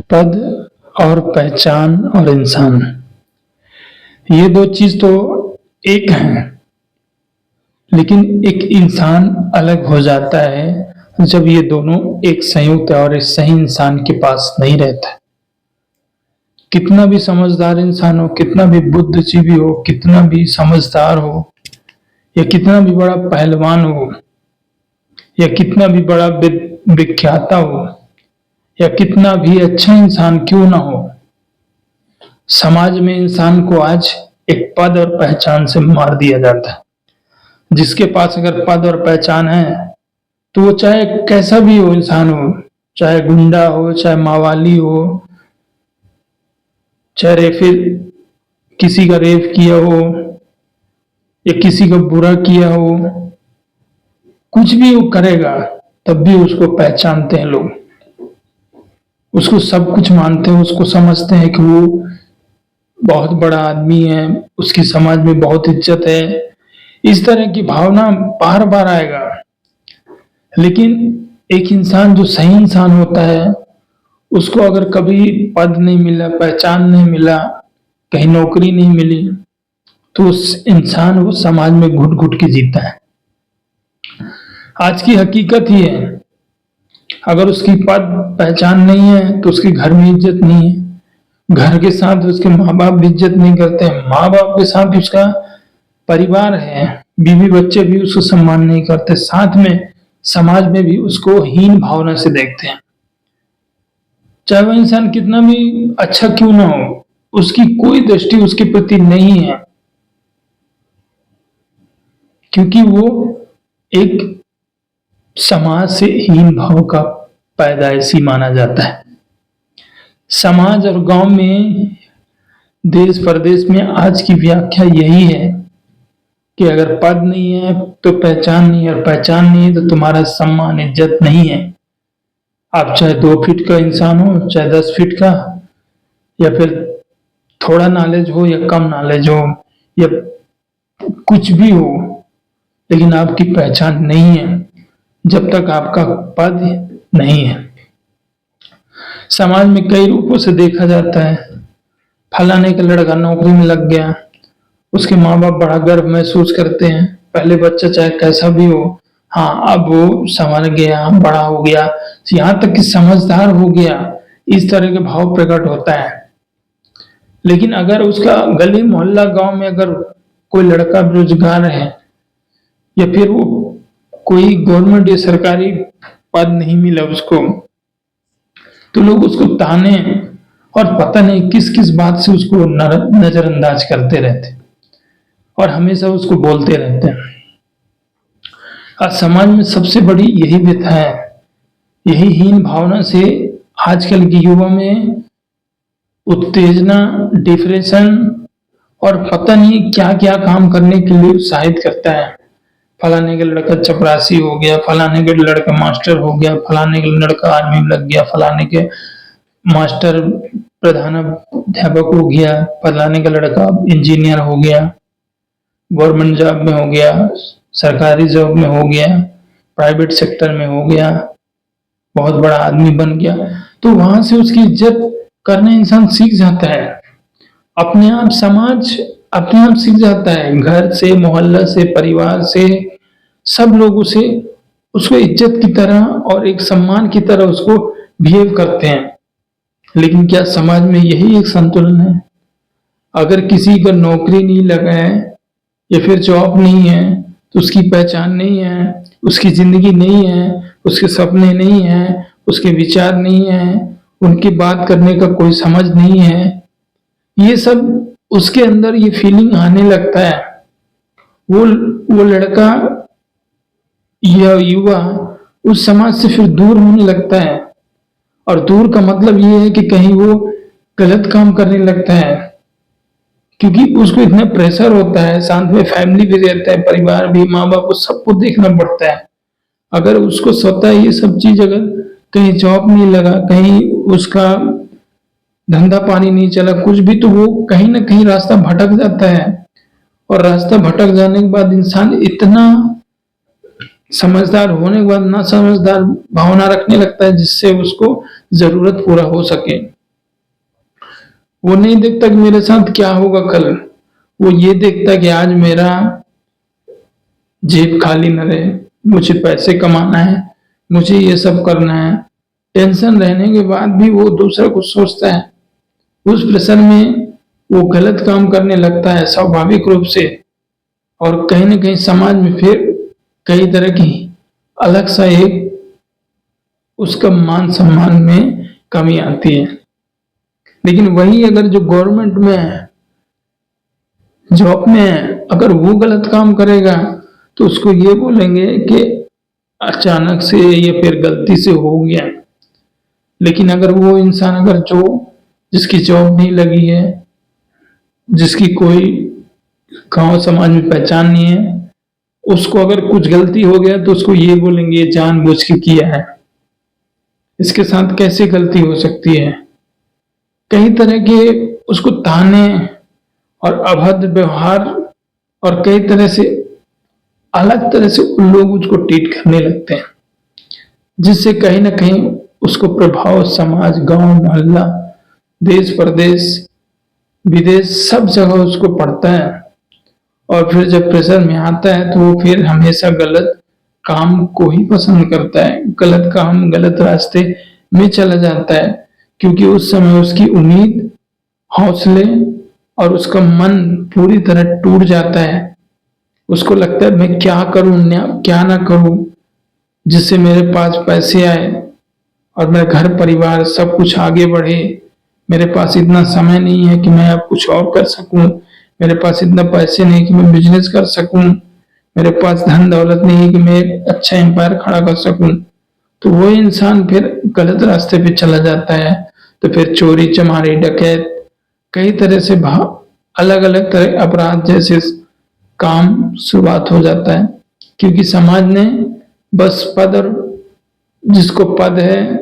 पद और पहचान और इंसान, ये दो चीज तो एक हैं, लेकिन एक इंसान अलग हो जाता है जब ये दोनों एक संयुक्त और एक सही इंसान के पास नहीं रहता। कितना भी समझदार इंसान हो, कितना भी बुद्धिजीवी हो, कितना भी समझदार हो, या कितना भी बड़ा पहलवान हो, या कितना भी बड़ा विख्याता हो, या कितना भी अच्छा इंसान क्यों ना हो, समाज में इंसान को आज एक पद और पहचान से मार दिया जाता है। जिसके पास अगर पद और पहचान है तो वो चाहे कैसा भी हो इंसान हो, चाहे गुंडा हो, चाहे मावाली हो, चाहे किसी का रेप किया हो या किसी का बुरा किया हो, कुछ भी वो करेगा तब भी उसको पहचानते हैं लोग, उसको सब कुछ मानते हैं, उसको समझते हैं कि वो बहुत बड़ा आदमी है, उसकी समाज में बहुत इज्जत है। इस तरह की भावना बार बार आएगा। लेकिन एक इंसान जो सही इंसान होता है, उसको अगर कभी पद नहीं मिला, पहचान नहीं मिला, कहीं नौकरी नहीं मिली, तो उस इंसान वो समाज में घुट घुट के जीता है। आज की हकीकत ही है, अगर उसकी पद पहचान नहीं है तो उसके घर में इज्जत नहीं है, घर के साथ उसके माँ बाप भी इज्जत नहीं करते हैं, माँ बाप के साथ भी उसका परिवार है, बीवी बच्चे भी उसको सम्मान नहीं करते, साथ में समाज में भी उसको हीन भावना से देखते हैं। चाहे वह इंसान कितना भी अच्छा क्यों ना हो, उसकी कोई दृष्टि उसके प्रति नहीं है, क्योंकि वो एक समाज से हीन भाव का पैदाइशी माना जाता है। समाज और गांव में, देश प्रदेश में आज की व्याख्या यही है कि अगर पद नहीं है तो पहचान नहीं है, और पहचान नहीं है तो तुम्हारा सम्मान इज्जत नहीं है। आप चाहे 2 फीट का इंसान हो, चाहे 10 फीट का, या फिर थोड़ा नॉलेज हो या कम नॉलेज हो, या कुछ भी हो, लेकिन आपकी पहचान नहीं है जब तक आपका पद नहीं है। समाज में कई रूपों से देखा जाता है। फलाने का लड़का नौकरी में लग गया, उसके माँ बाप बड़ा गर्व महसूस करते हैं। पहले बच्चा चाहे कैसा भी हो, हाँ अब वो संभल गया, बड़ा हो गया, यहाँ तक कि समझदार हो गया, इस तरह के भाव प्रकट होता है। लेकिन अगर उसका गली मोहल्ला गांव में अगर कोई लड़का बेरोजगार है, या फिर वो कोई गवर्नमेंट या सरकारी पद नहीं मिला उसको, तो लोग उसको ताने और पता नहीं किस किस बात से उसको नजरअंदाज करते रहते और हमेशा उसको बोलते रहते हैं। आज समाज में सबसे बड़ी यही व्यथा है, यही हीन भावना से आजकल के युवा में उत्तेजना, डिप्रेशन और पता नहीं क्या क्या काम करने के लिए उत्साहित करता है। फलाने का लड़का चपरासी हो गया, फलाने का लड़का मास्टर हो गया, फलाने का लड़का आर्मी में लग गया, फलाने के मास्टर प्रधानाध्यापक हो गया, फलाने का लड़का इंजीनियर हो गया, गवर्नमेंट जॉब में हो गया, सरकारी जॉब में हो गया, प्राइवेट सेक्टर में हो गया, बहुत बड़ा आदमी बन गया। तो वहां से उसकी इज्जत करना इंसान सीख जाता है, अपने आप समाज अपने आप सीख जाता है, घर से, मोहल्ला से, परिवार से, सब लोग उसको इज्जत की तरह और एक सम्मान की तरह उसको बिहेव करते हैं। लेकिन क्या समाज में यही एक संतुलन है? अगर किसी का नौकरी नहीं लगा है या फिर जॉब नहीं है तो उसकी पहचान नहीं है, उसकी जिंदगी नहीं है, उसके सपने नहीं है, उसके विचार नहीं है, उनकी बात करने का कोई समझ नहीं है, ये सब उसके अंदर ये फीलिंग आने लगता है। वो लड़का या युवा उस समाज से फिर दूर होने लगता है, और दूर का मतलब ये है कि कहीं वो गलत काम करने लगता है, क्योंकि उसको इतना प्रेशर होता है, साथ में फैमिली भी रहता है, परिवार भी, माँ बाप को, सबको देखना पड़ता है। अगर उसको स्वतः ये सब चीज, अगर कहीं जॉब नहीं लगा, कहीं उसका धंधा पानी नहीं चला, कुछ भी, तो वो कहीं ना कहीं रास्ता भटक जाता है। और रास्ता भटक जाने के बाद इंसान इतना समझदार होने के बाद ना समझदार भावना रखने लगता है, जिससे उसको जरूरत पूरा हो सके। वो नहीं देखता कि मेरे साथ क्या होगा कल, वो ये देखता कि आज मेरा जेब खाली न रहे, मुझे पैसे कमाना है, मुझे ये सब करना है। टेंशन रहने के बाद भी वो दूसरा कुछ सोचता है, उस प्रेशर में वो गलत काम करने लगता है स्वाभाविक रूप से। और कहीं ना कहीं समाज में फिर कई तरह की अलग सा एक उसका मान सम्मान में कमी आती है। लेकिन वही अगर जो गवर्नमेंट में है, जॉब में है, अगर वो गलत काम करेगा तो उसको ये बोलेंगे कि अचानक से या फिर गलती से हो गया। लेकिन अगर वो इंसान अगर जो जिसकी जॉब नहीं लगी है, जिसकी कोई गांव समाज में पहचान नहीं है, उसको अगर कुछ गलती हो गया तो उसको ये बोलेंगे जानबूझ के किया है, इसके साथ कैसे गलती हो सकती है। कई तरह के उसको ताने और अभद्र व्यवहार और कई तरह से अलग तरह से उन लोग उसको ट्रीट करने लगते हैं, जिससे कहीं ना कहीं उसको प्रभाव समाज, गांव, मोहल्ला, देश, प्रदेश, विदेश सब जगह उसको पड़ता है। और फिर जब प्रेशर में आता है तो वो फिर हमेशा गलत काम को ही पसंद करता है, गलत काम, गलत रास्ते में चला जाता है, क्योंकि उस समय उसकी उम्मीद, हौसले और उसका मन पूरी तरह टूट जाता है। उसको लगता है मैं क्या करूं, क्या ना करूं जिससे मेरे पास पैसे आए और मेरा घर परिवार सब कुछ आगे बढ़े। मेरे पास इतना समय नहीं है कि मैं अब कुछ और कर सकूं, मेरे पास इतना पैसे नहीं कि मैं बिजनेस कर सकूं, मेरे पास धन दौलत नहीं है कि मैं एक अच्छा एम्पायर खड़ा कर सकूं। तो वो इंसान फिर गलत रास्ते पे चला जाता है। तो फिर चोरी चमारी डकैत कई तरह से अलग अलग तरह अपराध जैसे काम शुरुआत हो जाता है, क्योंकि समाज ने बस पद और जिसको पद है,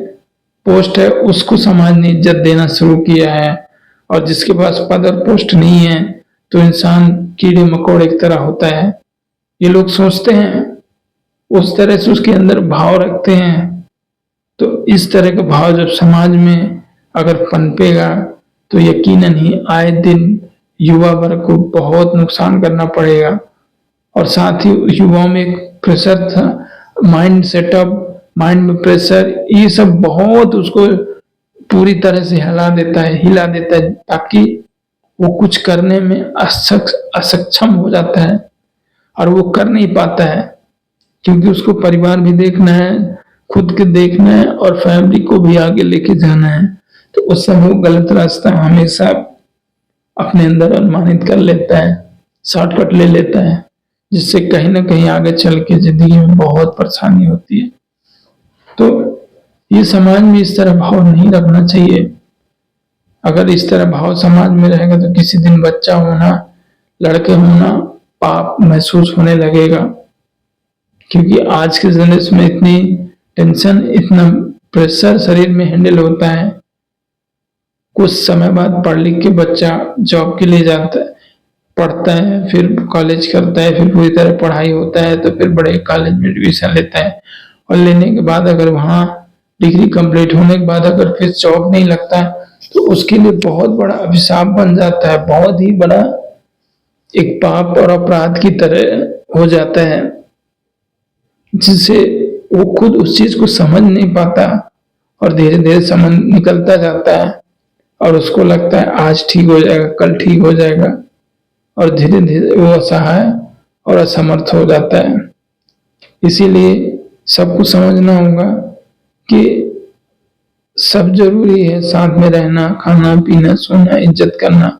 पोस्ट है, उसको समाज ने इज्जत देना शुरू किया है। और जिसके पास पद और पोस्ट नहीं है तो इंसान कीड़े मकोड़े की तरह होता है, ये लोग सोचते हैं, उस तरह से उसके अंदर भाव रखते हैं। तो इस तरह का भाव जब समाज में अगर पनपेगा तो यकीनन ही आए दिन युवा वर्ग को बहुत नुकसान करना पड़ेगा। और साथ ही युवाओं में एक प्रेशर था, माइंड सेटअप, माइंड में प्रेशर, ये सब बहुत उसको पूरी तरह से हिला देता है, ताकि वो कुछ करने में असक्षम हो जाता है और वो कर नहीं पाता है, क्योंकि उसको परिवार भी देखना है, खुद के देखना है और फैमिली को भी आगे लेके जाना है। तो उस समय वो गलत रास्ता हमेशा अपने अंदर अनुमानित कर लेता है, शॉर्टकट ले लेता है, जिससे कहीं ना कहीं आगे चल के जिंदगी में बहुत परेशानी होती है। तो ये समाज में इस तरह भाव नहीं रखना चाहिए। अगर इस तरह भाव समाज में रहेगा तो किसी दिन बच्चा होना, लड़के होना पाप महसूस होने लगेगा, क्योंकि आज के जनरेशन में इतनी टेंशन, इतना प्रेशर शरीर में हैंडल होता है। कुछ समय बाद पढ़ लिख के बच्चा जॉब के लिए जाता है, पढ़ता है, फिर कॉलेज करता है, फिर पूरी तरह पढ़ाई होता है, तो फिर बड़े कॉलेज में एडमिशन लेता है। और लेने के बाद अगर वहां डिग्री कंप्लीट होने के बाद अगर फिर जॉब नहीं लगता है तो उसके लिए बहुत बड़ा अभिशाप बन जाता है, बहुत ही बड़ा एक पाप और अपराध की तरह हो जाता है, जिससे वो खुद उस चीज को समझ नहीं पाता और धीरे धीरे समझ निकलता जाता है और उसको लगता है आज ठीक हो जाएगा, कल ठीक हो जाएगा, और धीरे धीरे वो असहाय और असमर्थ हो जाता है। इसीलिए सबको समझना होगा कि सब जरूरी है, साथ में रहना, खाना पीना, सोना, इज्जत करना,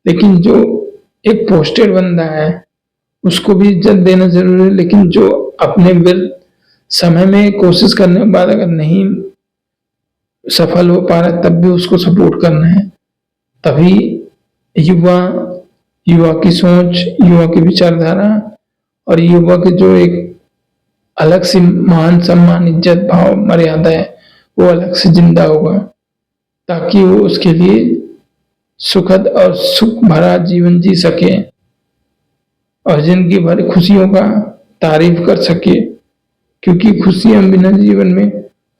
लेकिन जो एक पोस्टेड बंदा है उसको भी इज्जत देना जरूरी है। लेकिन जो अपने समय में कोशिश करने के बाद अगर नहीं सफल हो पा रहा तब भी उसको सपोर्ट करना है। तभी युवा की सोच, युवा की विचारधारा और युवा के जो एक अलग से मान सम्मान, इज्जत, भाव, मर्यादा है वो अलग से जिंदा होगा, ताकि वो उसके लिए सुखद और सुख भरा जीवन जी सके और जिंदगी भर खुशियों का तारीफ कर सके। क्योंकि खुशियां बिना जीवन में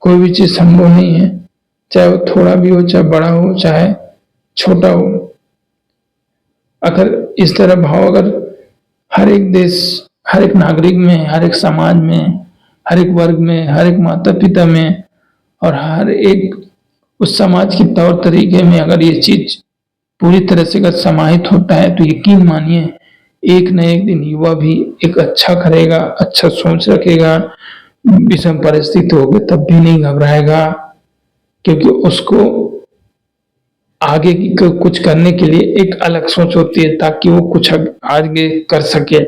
कोई भी चीज संभव नहीं है, चाहे वो थोड़ा भी हो, चाहे बड़ा हो, चाहे छोटा हो। अगर इस तरह भाव अगर हर एक देश, हर एक नागरिक में, हर एक समाज में, हर एक वर्ग में, हर एक माता पिता में और हर एक उस समाज के तौर तरीके में अगर ये चीज पूरी तरह से अगर समाहित होता है, तो यकीन मानिए एक न एक दिन युवा भी एक अच्छा करेगा, अच्छा सोच रखेगा, विषम परिस्थिति होगी तब भी नहीं घबराएगा, क्योंकि उसको आगे की कुछ करने के लिए एक अलग सोच होती है ताकि वो कुछ आगे कर सके।